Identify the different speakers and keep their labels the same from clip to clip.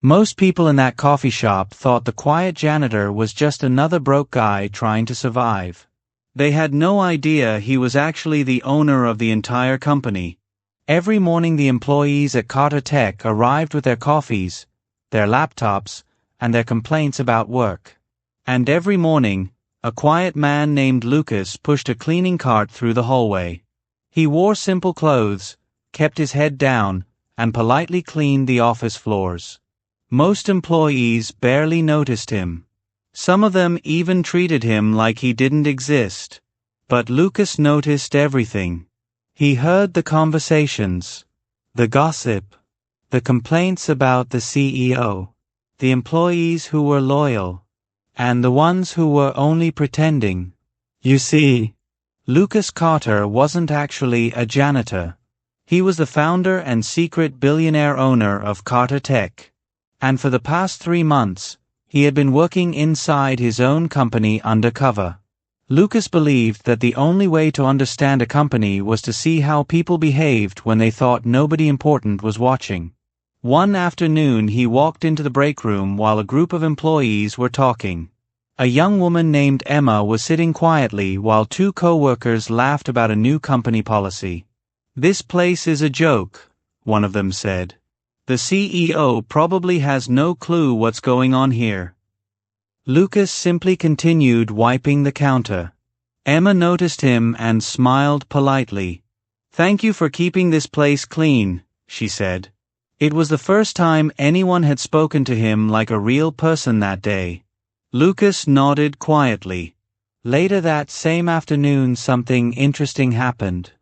Speaker 1: Most people in that coffee shop thought the quiet janitor was just another broke guy trying to survive. They had no idea he was actually the owner of the entire company. Every morning the employees at Carter Tech arrived with their coffees, their laptops, and their complaints about work. And every morning, a quiet man named Lucas pushed a cleaning cart through the hallway. He wore simple clothes, kept his head down, and politely cleaned the office floors. Most employees barely noticed him. Some of them even treated him like he didn't exist. But Lucas noticed everything. He heard the conversations, the gossip, the complaints about the CEO, the employees who were loyal, and the ones who were only pretending. You see, Lucas Carter wasn't actually a janitor. He was the founder and secret billionaire owner of Carter Tech. And for the past 3 months, he had been working inside his own company undercover. Lucas believed that the only way to understand a company was to see how people behaved when they thought nobody important was watching. One afternoon he walked into the break room while a group of employees were talking. A young woman named Emma was sitting quietly while 2 co-workers laughed about a new company policy. "This place is a joke," one of them said. "The CEO probably has no clue what's going on here." Lucas simply continued wiping the counter. Emma noticed him and smiled politely. "Thank you for keeping this place clean," she said. It was the first time anyone had spoken to him like a real person that day. Lucas nodded quietly. Later that same afternoon something interesting happened.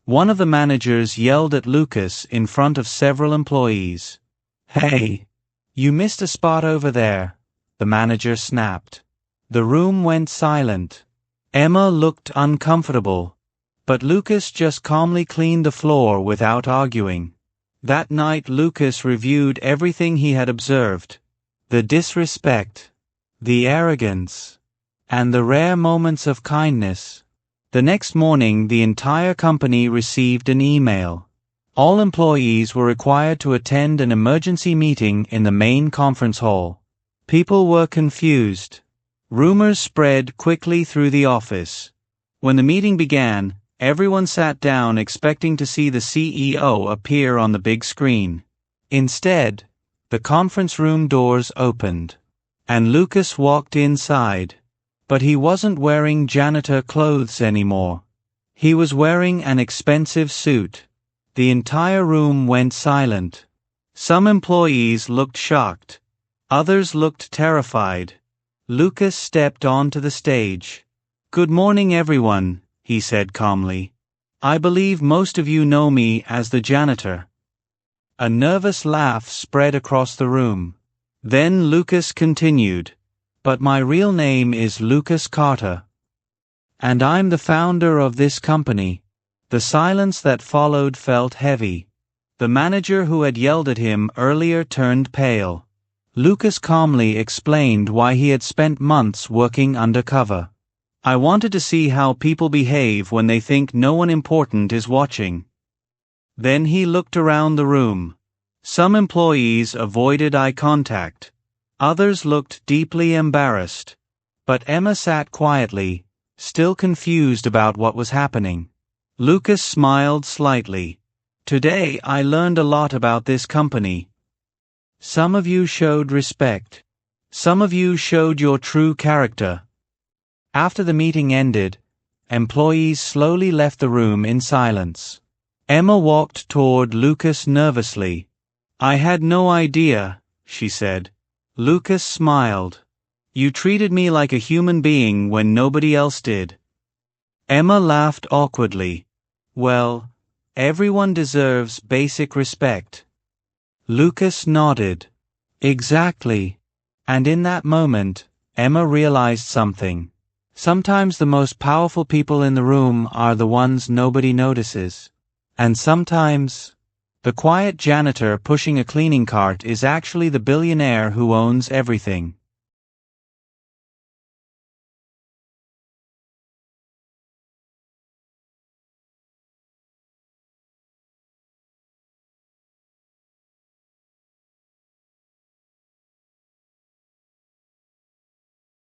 Speaker 1: One of the managers yelled at Lucas in front of several employees. "Hey, you missed a spot over there," the manager snapped. The room went silent. Emma looked uncomfortable, but Lucas just calmly cleaned the floor without arguing. That night Lucas reviewed everything he had observed: the disrespect, the arrogance, and the rare moments of kindness. The next morning the entire company received an email. All employees were required to attend an emergency meeting in the main conference hall. People were confused. Rumors spread quickly through the office. When the meeting began, everyone sat down expecting to see the CEO appear on the big screen. Instead, the conference room doors opened, and Lucas walked inside. But he wasn't wearing janitor clothes anymore. He was wearing an expensive suit. The entire room went silent. Some employees looked shocked. Others looked terrified. Lucas stepped onto the stage. "Good morning, everyone," he said calmly. "I believe most of you know me as the janitor." A nervous laugh spread across the room. Then Lucas continued, "But my real name is Lucas Carter. And I'm the founder of this company." The silence that followed felt heavy. The manager who had yelled at him earlier turned pale. Lucas calmly explained why he had spent months working undercover. "I wanted to see how people behave when they think no one important is watching." Then he looked around the room. Some employees avoided eye contact. Others looked deeply embarrassed. But Emma sat quietly, still confused about what was happening. Lucas smiled slightly. "Today I learned a lot about this company. Some of you showed respect. Some of you showed your true character." After the meeting ended, employees slowly left the room in silence. Emma walked toward Lucas nervously. "I had no idea," she said. Lucas smiled. "You treated me like a human being when nobody else did." Emma laughed awkwardly. "Well, everyone deserves basic respect." Lucas nodded. "Exactly." And in that moment, Emma realized something. Sometimes the most powerful people in the room are the ones nobody notices. And sometimes, the quiet janitor pushing a cleaning cart is actually the billionaire who owns everything.